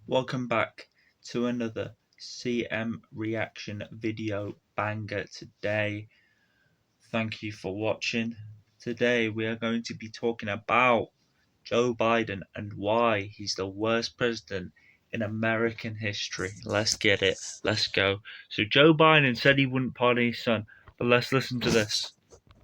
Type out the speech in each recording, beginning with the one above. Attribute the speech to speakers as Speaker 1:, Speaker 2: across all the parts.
Speaker 1: Welcome back to another CM reaction video banger today. Thank you for watching. Today we are going to be talking about Joe Biden and why he's the worst president in American history. Let's get it. Let's go. So Joe Biden said he wouldn't pardon his son, but let's listen to this.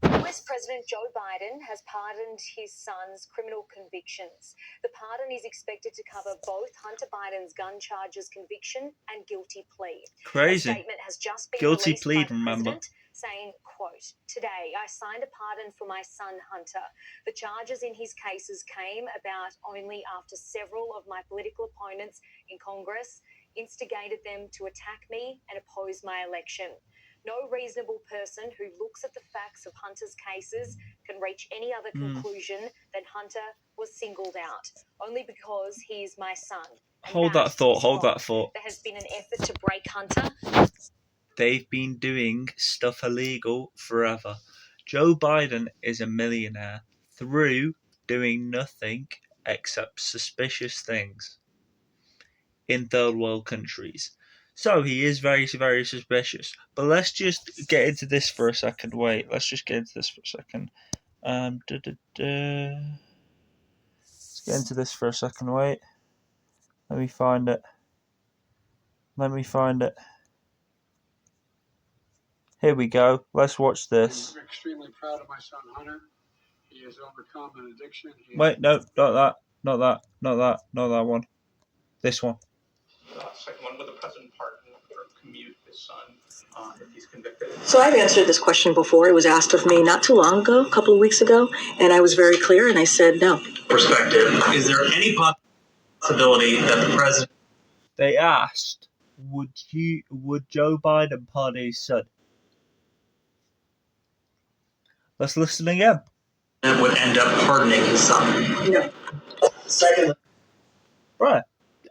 Speaker 2: US President Joe Biden has pardoned his son's criminal convictions. The pardon is expected to cover both Hunter Biden's gun charges conviction and guilty plea.
Speaker 1: Crazy.
Speaker 2: A statement has just been
Speaker 1: Guilty
Speaker 2: released
Speaker 1: plea,
Speaker 2: by the
Speaker 1: remember?
Speaker 2: president saying, quote, "Today I signed a pardon for my son Hunter. The charges in his cases came about only after several of my political opponents in Congress instigated them to attack me and oppose my election. No reasonable person who looks at the facts of Hunter's cases can reach any other conclusion than Hunter was singled out, only because he is my son." And
Speaker 1: Hold that thought, hold
Speaker 2: wrong.
Speaker 1: that thought.
Speaker 2: There has been an effort to break Hunter.
Speaker 1: They've been doing stuff illegal forever. Joe Biden is a millionaire through doing nothing except suspicious things in third world countries. So he is very, very suspicious. But let's just get into this for a second. Wait, let's just get into this for a second. Let's get into this for a second. Wait. Let me find it. Here we go. Let's watch this.
Speaker 3: I'm extremely proud of my son Hunter. He has overcome an addiction.
Speaker 1: Wait, no, not that one. This one.
Speaker 4: Second one, would the president pardon or commute his son if he's convicted?
Speaker 5: So I've answered this question before. It was asked of me not too long ago, a couple of weeks ago, and I was very clear, and I said no.
Speaker 4: Perspective. Is there any possibility that the president?
Speaker 1: They asked, would Joe Biden pardon his son? Let's listen again.
Speaker 4: Would end up pardoning his son?
Speaker 5: No.
Speaker 4: Second.
Speaker 1: Right.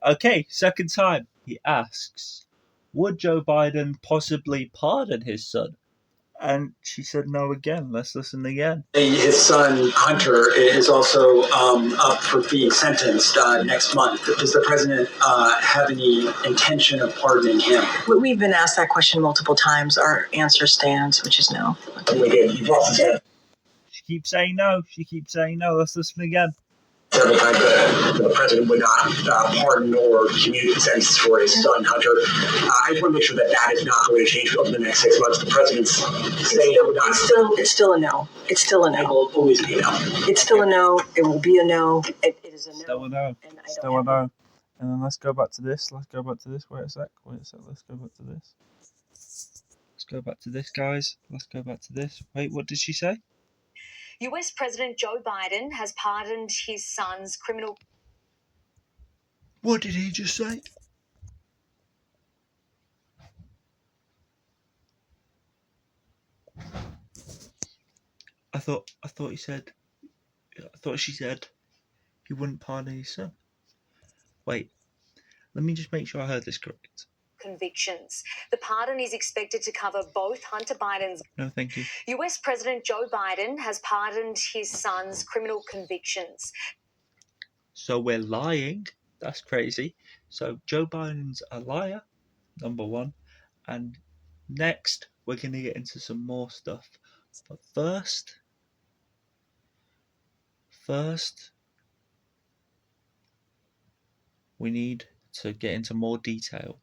Speaker 1: Okay, second time. He asks, would Joe Biden possibly pardon his son? And she said no again. Let's listen again.
Speaker 6: His son, Hunter, is also up for being sentenced next month. Does the president have any intention of pardoning him?
Speaker 5: We've been asked that question multiple times. Our answer stands, which is no.
Speaker 1: She keeps saying no. Let's listen again.
Speaker 6: Several times the president would not pardon or commute sentences for his son, Hunter. I just want to make sure that that is not going to change over the next 6 months. The president's saying it would not.
Speaker 5: It's still a no. It's still a no.
Speaker 6: It will always be a no.
Speaker 5: It's still a no. It will be a no. It is a no.
Speaker 1: Still a no.
Speaker 5: Still a no.
Speaker 1: And then let's go back to this. Wait a sec. Let's go back to this. Let's go back to this, guys. Let's go back to this. Wait, what did she say?
Speaker 2: US President Joe Biden has pardoned his son's criminal.
Speaker 1: What did he just say? I thought she said he wouldn't pardon his son. Wait, let me just make sure I heard this correct.
Speaker 2: Convictions. The pardon is expected to cover both Hunter Biden's.
Speaker 1: No, thank you.
Speaker 2: US President Joe Biden has pardoned his son's criminal convictions.
Speaker 1: So we're lying. That's crazy. So Joe Biden's a liar, number one. And next, we're going to get into some more stuff. But first, we need to get into more detail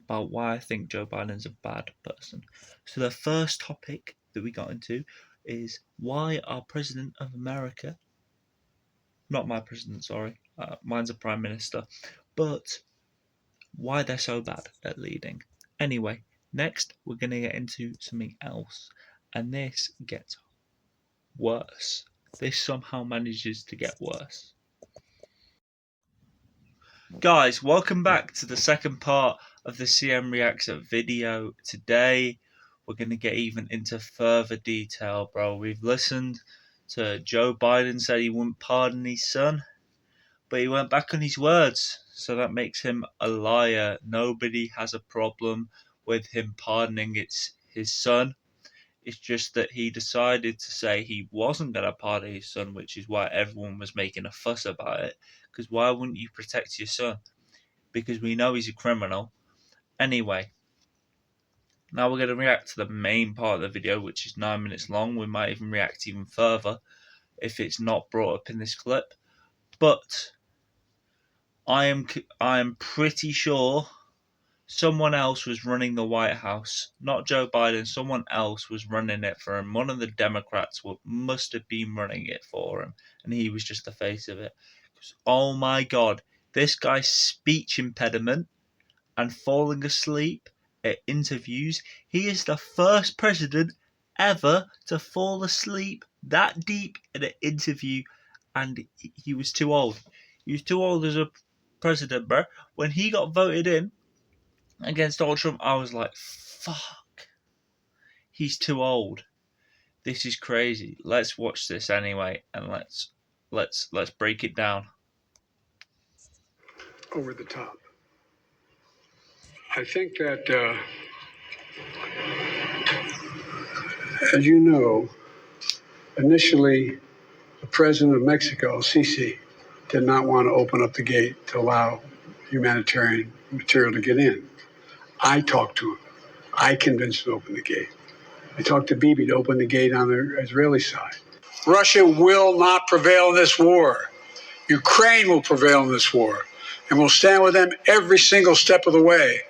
Speaker 1: about why I think Joe Biden's a bad person. So the first topic that we got into is why our president of America, not my president, sorry, mine's a prime minister, but why they're so bad at leading. Anyway, next we're going to get into something else, and this gets worse. This somehow manages to get worse. Guys, welcome back to the second part of the CM Reacts video. Today, we're going to get even into further detail, bro. We've listened to Joe Biden say he wouldn't pardon his son, but he went back on his words, so that makes him a liar. Nobody has a problem with him pardoning his son. It's just that he decided to say he wasn't going to pardon his son, which is why everyone was making a fuss about it. Because why wouldn't you protect your son? because we know he's a criminal. Anyway, now we're going to react to the main part of the video, which is 9 minutes long. We might even react even further if it's not brought up in this clip. But I am pretty sure someone else was running the White House, not Joe Biden. Someone else was running it for him. One of the Democrats must have been running it for him, and he was just the face of it. Oh my God, this guy's speech impediment and falling asleep at interviews. He is the first president ever to fall asleep that deep in an interview, and he was too old. He was too old as a president, bro. When he got voted in against Donald Trump, I was like, fuck. He's too old. This is crazy. Let's watch this anyway, and let's break it down.
Speaker 3: Over the top. I think that, as you know, initially, the president of Mexico, Sisi, did not want to open up the gate to allow humanitarian material to get in. I talked to him. I convinced him to open the gate. I talked to Bibi to open the gate on the Israeli side. Russia will not prevail in this war. Ukraine will prevail in this war, and we'll stand with them every single step of the way.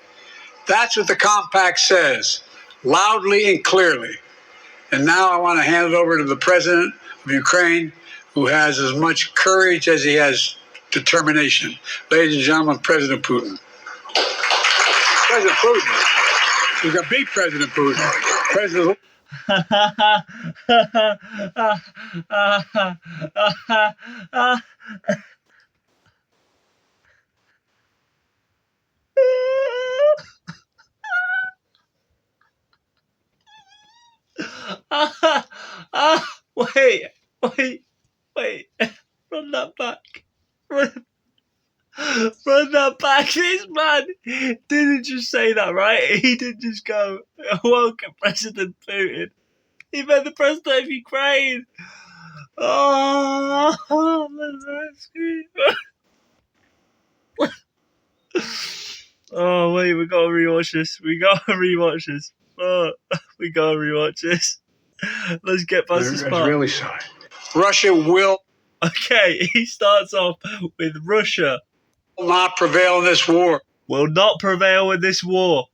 Speaker 3: That's what the compact says, loudly and clearly. And now I want to hand it over to the president of Ukraine, who has as much courage as he has determination. Ladies and gentlemen, President Putin. President Putin. He's going to beat President Putin. President.
Speaker 1: Wait. Run that back. Run that back. This man didn't just say that, right? He didn't just go, welcome, President Putin. He meant the president of Ukraine. Oh, oh, wait, we gotta rewatch this. Oh, we gotta rewatch this. Let's get past this part.
Speaker 3: Israeli side. Russia will.
Speaker 1: Okay, he starts off with Russia
Speaker 3: Will not prevail in this war.
Speaker 1: Will not prevail in this war.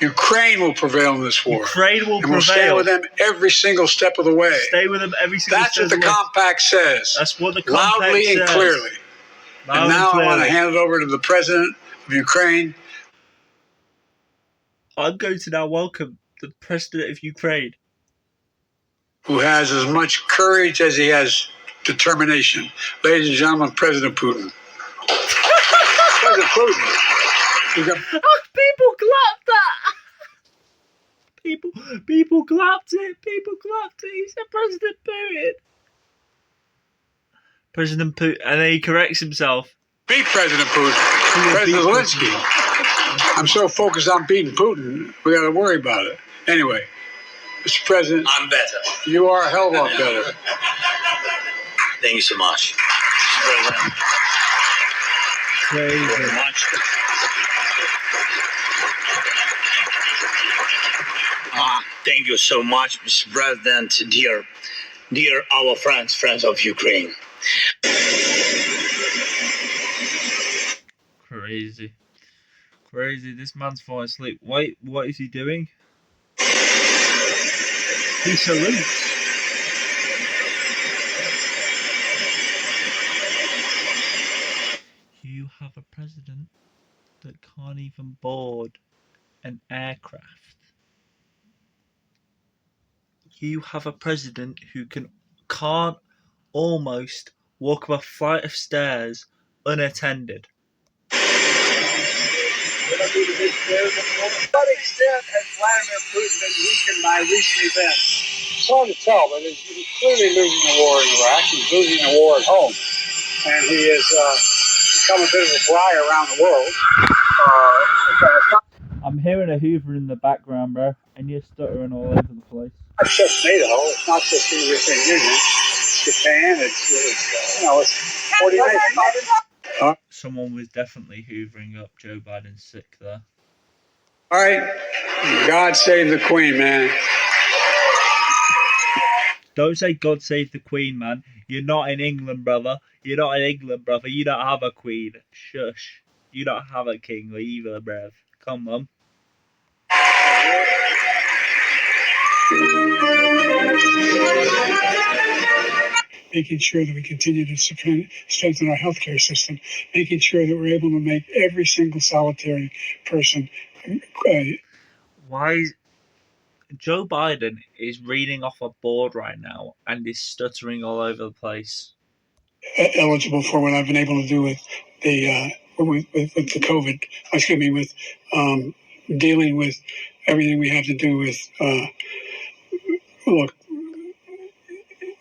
Speaker 3: Ukraine will prevail in this war.
Speaker 1: Ukraine will
Speaker 3: and
Speaker 1: prevail.
Speaker 3: We'll stand with them every single step of the way.
Speaker 1: Stay with them every single
Speaker 3: That's
Speaker 1: step of
Speaker 3: what
Speaker 1: the
Speaker 3: the
Speaker 1: way.
Speaker 3: compact says.
Speaker 1: That's what the compact
Speaker 3: loudly
Speaker 1: says.
Speaker 3: And clearly. And now I want to hand it over to the president of Ukraine.
Speaker 1: I'm going to now welcome the president of Ukraine,
Speaker 3: who has as much courage as he has determination. Ladies and gentlemen, President Putin. President Putin.
Speaker 1: People clapped that. People clapped it. He said President Putin. President Putin, and then he corrects himself.
Speaker 3: Beat President Putin. President Zelensky. I'm so focused on beating Putin, we got to worry about it. Anyway, Mr. President.
Speaker 7: I'm better.
Speaker 3: You are a hell of a lot better.
Speaker 7: Thank you so much.
Speaker 1: Crazy.
Speaker 7: Very much. Thank you so much, Mr. President, dear our friends of Ukraine.
Speaker 1: Crazy. This man's falling asleep. Wait, what is he doing? He salutes. You have a president that can't even board an aircraft. You have a president who can't almost walk up a flight of stairs unattended.
Speaker 3: To what extent has Vladimir Putin been weakened by recent events? It's hard to tell, but he's clearly losing the war in Iraq. He's losing the war at home. And he has become a bit of a fly around the world.
Speaker 1: I'm hearing a Hoover in the background, bro, and you're stuttering all over the place.
Speaker 3: It's not just NATO. It's not just the European Union. It's Japan. It's 40 nations.
Speaker 1: Someone was definitely hoovering up Joe Biden's sick there.
Speaker 3: All right. God save the Queen, man.
Speaker 1: Don't say God save the Queen, man. You're not in England, brother. You're not in England, brother. You don't have a queen. Shush. You don't have a king either, bruv. Come on.
Speaker 3: Making sure that we continue to strengthen our healthcare system, making sure that we're able to make every single solitary person.
Speaker 1: Why is Joe Biden is reading off a board right now and is stuttering all over the place?
Speaker 3: Eligible for what I've been able to do with the with the COVID. Excuse me, with dealing with everything we have to do with. Look,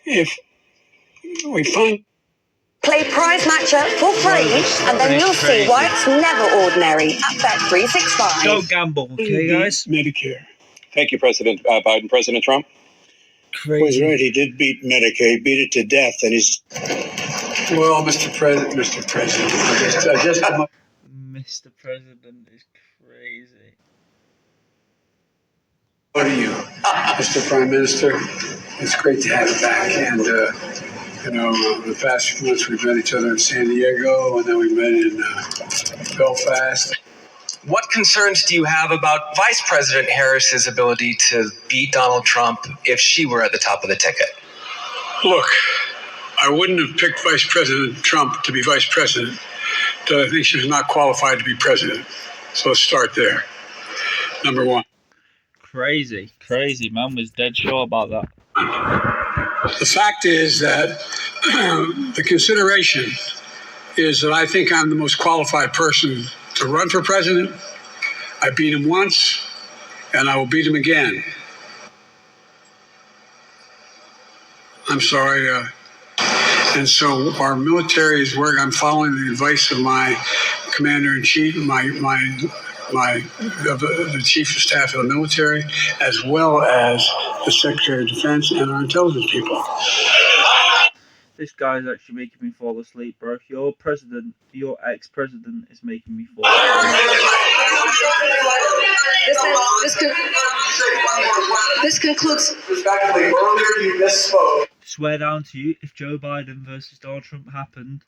Speaker 3: if we find.
Speaker 8: Play Prize Matcher for free, and then you'll see why it's never ordinary at Bet365.
Speaker 1: Don't gamble, okay, guys?
Speaker 3: Medicare.
Speaker 9: Thank you, President Biden. President Trump?
Speaker 1: Crazy.
Speaker 10: Well, right. He did beat Medicaid, beat it to death, and he's.
Speaker 3: Well, Mr. President, Mr. President,
Speaker 1: Mr. President is crazy.
Speaker 3: What are you, Mr. Prime Minister? It's great to have you back, and the past few months we've met each other in San Diego, and then we met in Belfast.
Speaker 11: What concerns do you have about Vice President Harris's ability to beat Donald Trump if she were at the top of the ticket?
Speaker 3: Look, I wouldn't have picked Vice President Trump to be vice president, because I think she was not qualified to be president. So let's start there. Number one.
Speaker 1: Crazy. Man was dead sure about that.
Speaker 3: The fact is that the consideration is that I think I'm the most qualified person to run for president. I beat him once, and I will beat him again. I'm sorry. And so our military is working. I'm following the advice of my commander-in-chief, the chief of staff of the military, as well as the Secretary of Defense and our intelligence people.
Speaker 1: This guy's actually making me fall asleep, bro. Your ex-president is making me fall asleep.
Speaker 8: This concludes.
Speaker 6: Respectfully, earlier you misspoke.
Speaker 1: Swear down to you, if Joe Biden versus Donald Trump happened,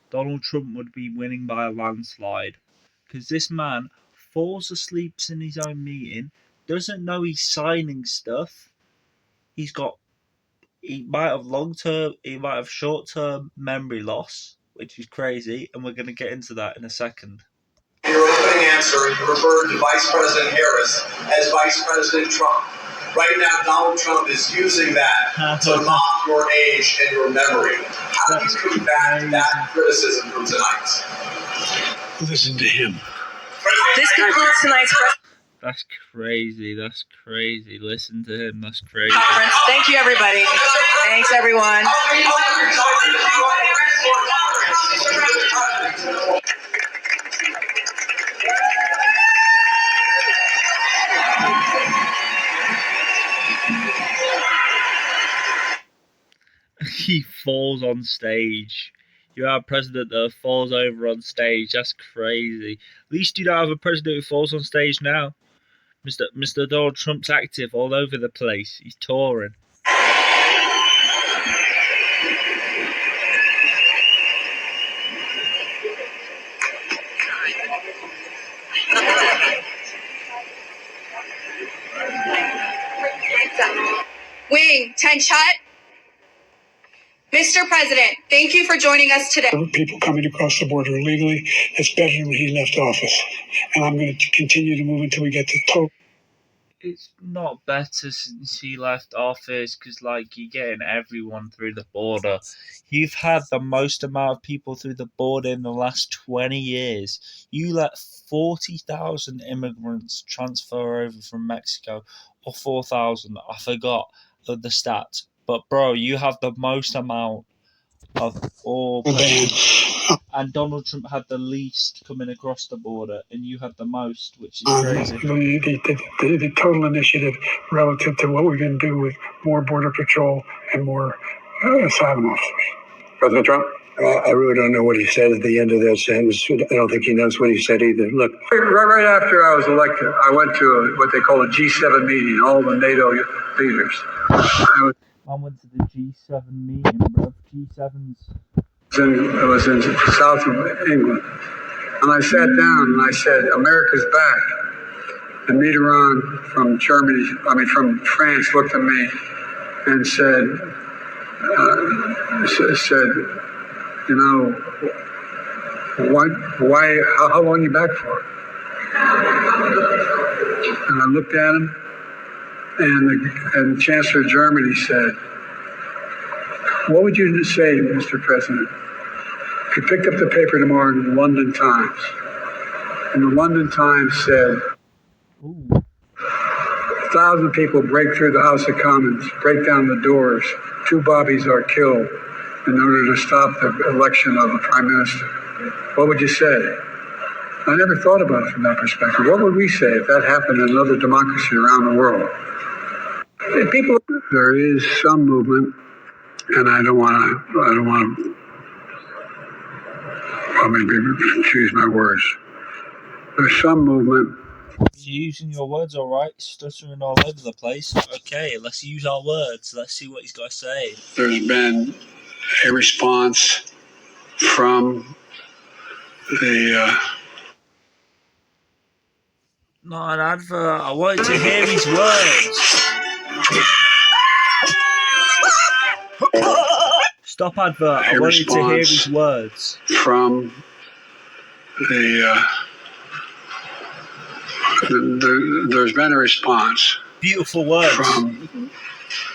Speaker 1: Donald Trump would be winning by a landslide. Because this man falls asleep in his own meeting, doesn't know he's signing stuff. He might have short-term memory loss, which is crazy, and we're going to get into that in a second.
Speaker 6: In your opening answer, you referred to Vice President Harris as Vice President Trump. Right now, Donald Trump is using that to mock your age and your memory. How do you combat that criticism from tonight?
Speaker 3: Listen to him.
Speaker 8: This concludes tonight's press
Speaker 1: That's crazy. Listen to him. That's crazy.
Speaker 8: conference. Thank you, everybody. Thanks, everyone.
Speaker 1: He falls on stage. You have a president that falls over on stage. That's crazy. At least you don't have a president who falls on stage now. Mr. Donald Trump's active all over the place. He's touring.
Speaker 8: Wing, 10 shut. Mr. President, thank you for joining us today.
Speaker 3: People coming across the border illegally, it's better than when he left office. And I'm going to continue to move until we get to total.
Speaker 1: It's not better since he left office because, you're getting everyone through the border. You've had the most amount of people through the border in the last 20 years. You let 40,000 immigrants transfer over from Mexico, or 4,000, I forgot the stat. But, bro, you have the most amount of all and Donald Trump had the least coming across the border, and you had the most, which is crazy.
Speaker 3: The total initiative relative to what we're going to do with more Border Patrol and more asylum officers.
Speaker 9: President Trump?
Speaker 10: I really don't know what he said at the end of that sentence. I don't think he knows what he said either. Look,
Speaker 3: Right after I was elected, I went to what they call a G7 meeting, all the NATO leaders.
Speaker 1: I went to the G7 meeting, bro. G7's.
Speaker 3: I was in the south of England. And I sat down and I said, America's back. And Mitterrand from from France looked at me and said, you know, how long are you back for? And I looked at him, and the Chancellor of Germany said, what would you say, Mr. President, if you picked up the paper tomorrow in the London Times, and the London Times said, 1,000 people break through the House of Commons, break down the doors, 2 bobbies are killed in order to stop the election of the Prime Minister. What would you say? I never thought about it from that perspective. What would we say if that happened in another democracy around the world? There is some movement, and I don't want to, maybe choose my words. There's some movement.
Speaker 1: You're using your words all right, stuttering all over the place. Okay, let's use our words. Let's see what he's got to say.
Speaker 3: There's been a response from the...
Speaker 1: Not an advert. I wanted to hear his words. Stop advert. I wanted to hear his words.
Speaker 3: From there's been a response.
Speaker 1: Beautiful words.
Speaker 3: From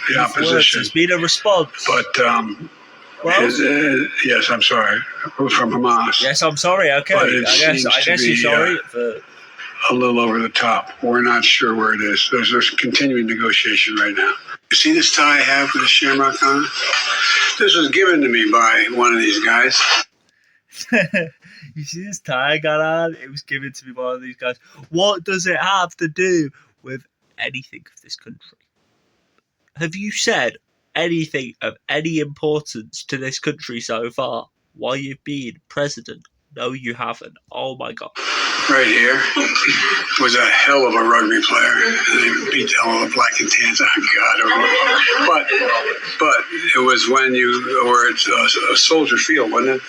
Speaker 3: the opposition.
Speaker 1: There's been a response.
Speaker 3: But, yes, I'm sorry. From Hamas.
Speaker 1: Yes, I'm sorry. Okay. I guess you're sorry.
Speaker 3: A little over the top. We're not sure where it is. There's continuing negotiation right now. You see this tie I have with the shamrock on it? This was given to me by one of these guys.
Speaker 1: You see this tie I got on? It was given to me by one of these guys. What does it have to do with anything of this country? Have you said anything of any importance to this country so far while you've been president? No, you haven't. Oh my God.
Speaker 3: Right here was a hell of a rugby player. And they beat the hell of the black and tans. Oh, God. But it was when you were at a Soldier Field, wasn't it?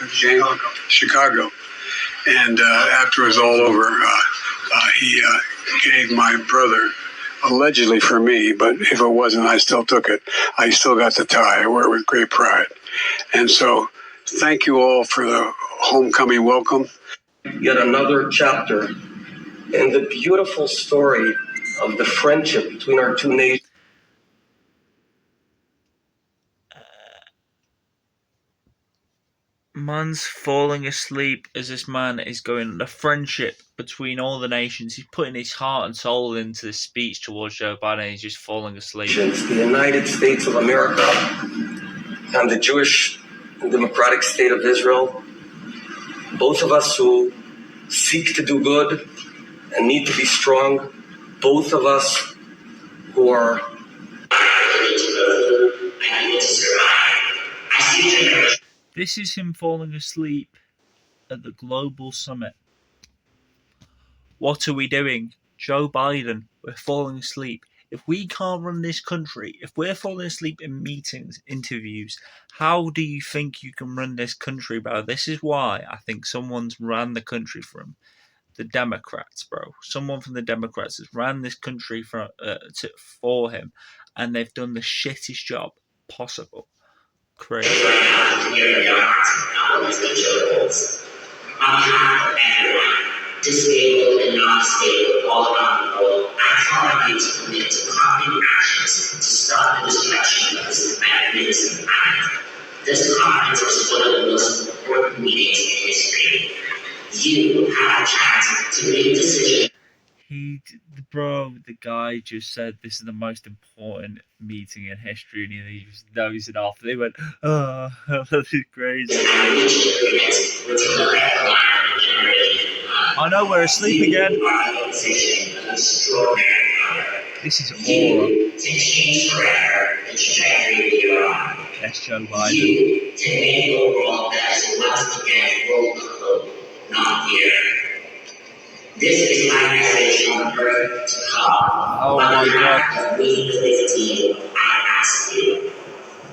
Speaker 3: Chicago. And after it was all over, he gave my brother, allegedly for me, but if it wasn't, I still took it. I still got the tie. I wear it with great pride. And so thank you all for the homecoming welcome.
Speaker 12: Yet another chapter in the beautiful story of the friendship between our two nations.
Speaker 1: Man's falling asleep as this man is going. The friendship between all the nations. He's putting his heart and soul into this speech towards Joe Biden. He's just falling asleep.
Speaker 12: The United States of America and the Jewish and Democratic State of Israel. Both of us who seek to do good and need to be strong. Both of us who are...
Speaker 1: This is him falling asleep at the global summit. What are we doing? Joe Biden, we're falling asleep. If we can't run this country, if we're falling asleep in meetings, interviews, how do you think you can run this country, bro? This is why I think someone's ran the country from the Democrats, bro. Someone from the Democrats has ran this country for him, and they've done the shittest job possible. Crazy.
Speaker 13: Disabled and non-disabled all around the world, I call on you to commit to concrete actions to stop the destruction of this magnificent planet. This conference is one of the most important meetings in history. You have a chance to make a decision.
Speaker 1: The guy just said this is the most important meeting in history, and he just knows it off. They went, oh, this is crazy. I know we're asleep again. This is aura. Yes, Joe Biden.
Speaker 13: You to make overall as once again roll not here. This is my message on earth to come.
Speaker 1: Oh my God.
Speaker 13: Of being with you, I ask you,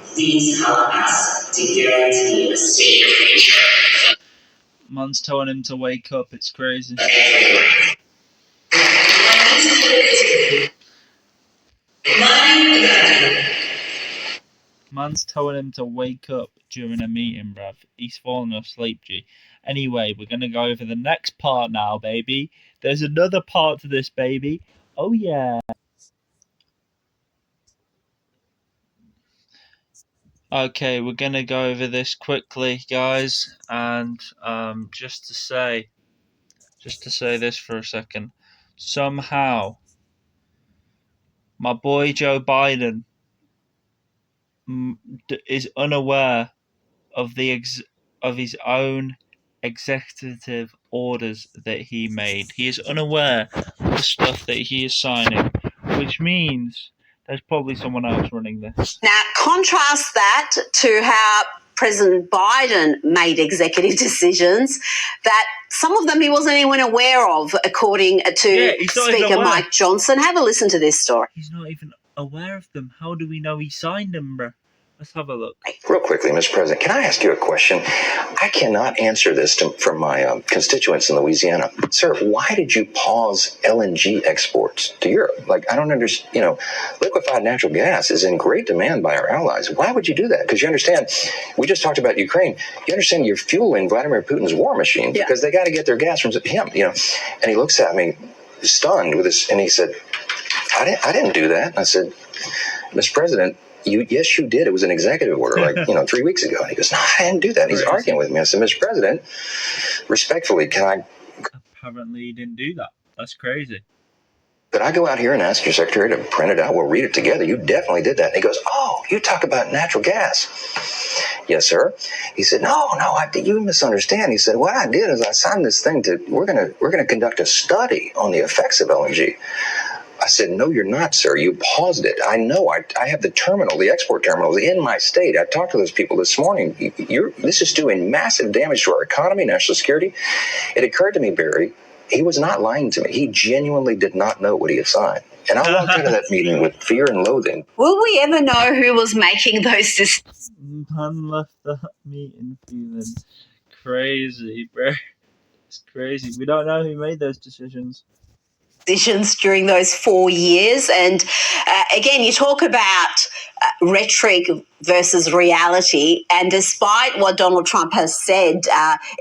Speaker 13: please help us to guarantee a safer future.
Speaker 1: Man's telling him to wake up. It's crazy. Man's telling him to wake up during a meeting, bruv. He's falling asleep, G. Anyway, we're going to go over the next part now, baby. There's another part to this, baby. Oh, yeah. Okay, we're going to go over this quickly, guys. And just to say this for a second. Somehow, my boy Joe Biden is unaware of his own executive orders that he made. He is unaware of the stuff that he is signing, which means there's probably someone else running this.
Speaker 8: Now, contrast that to how President Biden made executive decisions that some of them he wasn't even aware of, according to Speaker Mike Johnson. Have a listen to this story.
Speaker 1: He's not even aware of them. How do we know he signed them, bruh? Let's have a look.
Speaker 14: Real quickly, Mr. President, can I ask you a question? I cannot answer this from my constituents in Louisiana. Sir, why did you pause LNG exports to Europe? Like, I don't understand. Liquefied natural gas is in great demand by our allies. Why would you do that? Because you understand, we just talked about Ukraine. You understand you're fueling Vladimir Putin's war machine because they got to get their gas from him, And he looks at me stunned with this, and he said, I didn't do that. And I said, Mr. President, yes, you did. It was an executive order, 3 weeks ago. And he goes, no, I didn't do that. And he's arguing with me. I said, Mr. President, respectfully,
Speaker 1: Apparently he didn't do that. That's crazy.
Speaker 14: Could I go out here and ask your secretary to print it out? We'll read it together. You definitely did that. And he goes, oh, you talk about natural gas. Yes, sir. He said, no, you misunderstand. He said, what I did is I signed this thing we're going to conduct a study on the effects of LNG. I said, no, you're not, sir. You paused it. I know. I have the export terminals in my state. I talked to those people this morning. This is doing massive damage to our economy, national security. It occurred to me, Barry, he was not lying to me. He genuinely did not know what he had signed. And I walked out of that meeting with fear and loathing.
Speaker 8: Will we ever know who was making those decisions?
Speaker 1: Man left that meeting feeling crazy, bro. It's crazy. We don't know who made those decisions
Speaker 8: during those 4 years. And again, you talk about rhetoric versus reality. And despite what Donald Trump has said,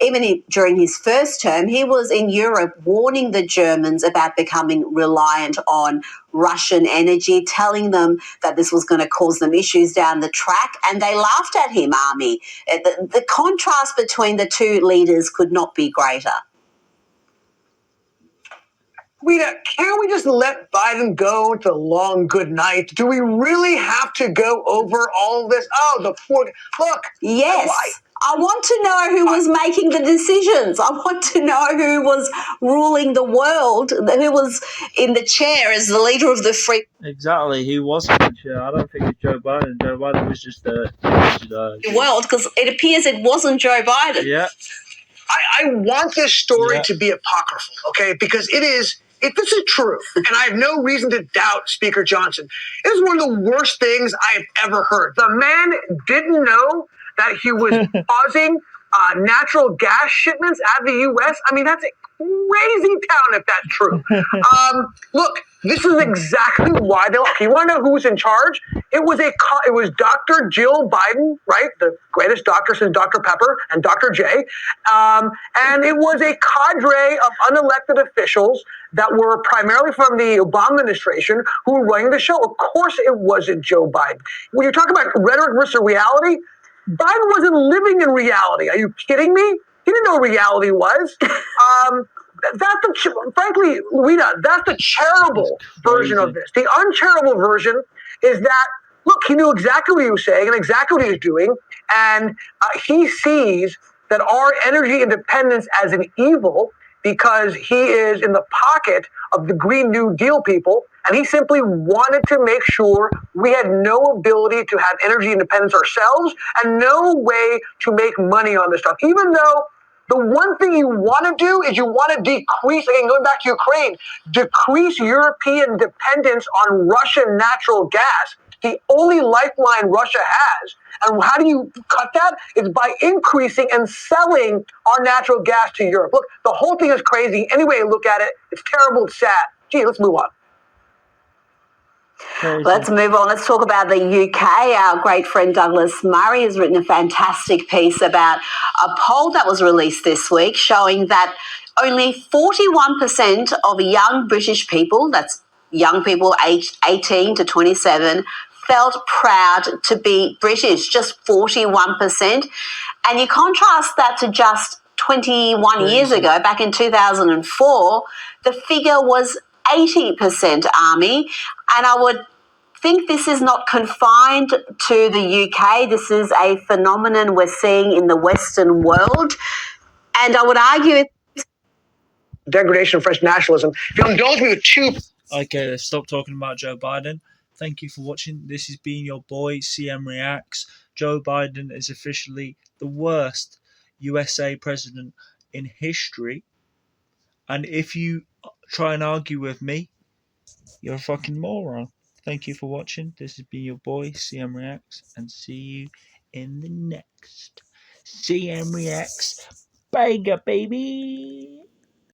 Speaker 8: even during his first term, he was in Europe warning the Germans about becoming reliant on Russian energy, telling them that this was going to cause them issues down the track. And they laughed at him, Army. The contrast between the two leaders could not be greater.
Speaker 15: Can't we just let Biden go to a long good night? Do we really have to go over all this? Oh, look.
Speaker 8: Yes. I want to know who was making the decisions. I want to know who was ruling the world, who was in the chair as the leader of the free.
Speaker 1: Exactly. Who was in the chair? I don't think it's Joe Biden. Joe Biden was just
Speaker 8: world, because it appears it wasn't Joe Biden.
Speaker 1: Yeah.
Speaker 15: I want this story to be apocryphal, okay? Because it is. If this is true, and I have no reason to doubt Speaker Johnson, it is one of the worst things I have ever heard. The man didn't know that he was pausing natural gas shipments out of the U.S. I mean, that's a crazy town if that's true. Look, this is exactly why they left. You want to know who was in charge? It was Dr. Jill Biden, right? The greatest doctor since Dr. Pepper and Dr. J. And it was a cadre of unelected officials that were primarily from the Obama administration who were running the show. Of course it wasn't Joe Biden. When you're talking about rhetoric versus reality, Biden wasn't living in reality. Are you kidding me? He didn't know what reality was. Frankly, Louisa, that's the charitable version of this. The uncharitable version is that, look, he knew exactly what he was saying and exactly what he was doing, and he sees that our energy independence as an evil because he is in the pocket of the Green New Deal people, and he simply wanted to make sure we had no ability to have energy independence ourselves and no way to make money on this stuff. Even though the one thing you want to do is you want to decrease, again, going back to Ukraine, decrease European dependence on Russian natural gas, the only lifeline Russia has. And how do you cut that? It's by increasing and selling our natural gas to Europe. Look, the whole thing is crazy. Any way you look at it, it's terrible, it's sad. Gee, let's move on.
Speaker 8: Let's move on. Let's talk about the UK. Our great friend Douglas Murray has written a fantastic piece about a poll that was released this week showing that only 41% of young British people, that's young people aged 18 to 27, felt proud to be British, just 41%. And you contrast that to just 21 years ago, back in 2004, the figure was 80%, Army. And I would think this is not confined to the UK. This is a phenomenon we're seeing in the Western world. And I would argue it's
Speaker 15: degradation of French nationalism. If you'll indulge me with two...
Speaker 1: Okay, let's stop talking about Joe Biden. Thank you for watching. This has been your boy, CM Reacts. Joe Biden is officially the worst USA president in history. And if you try and argue with me, you're a fucking moron. Thank you for watching. This has been your boy, CM Reacts. And see you in the next CM Reacts. Banger, baby!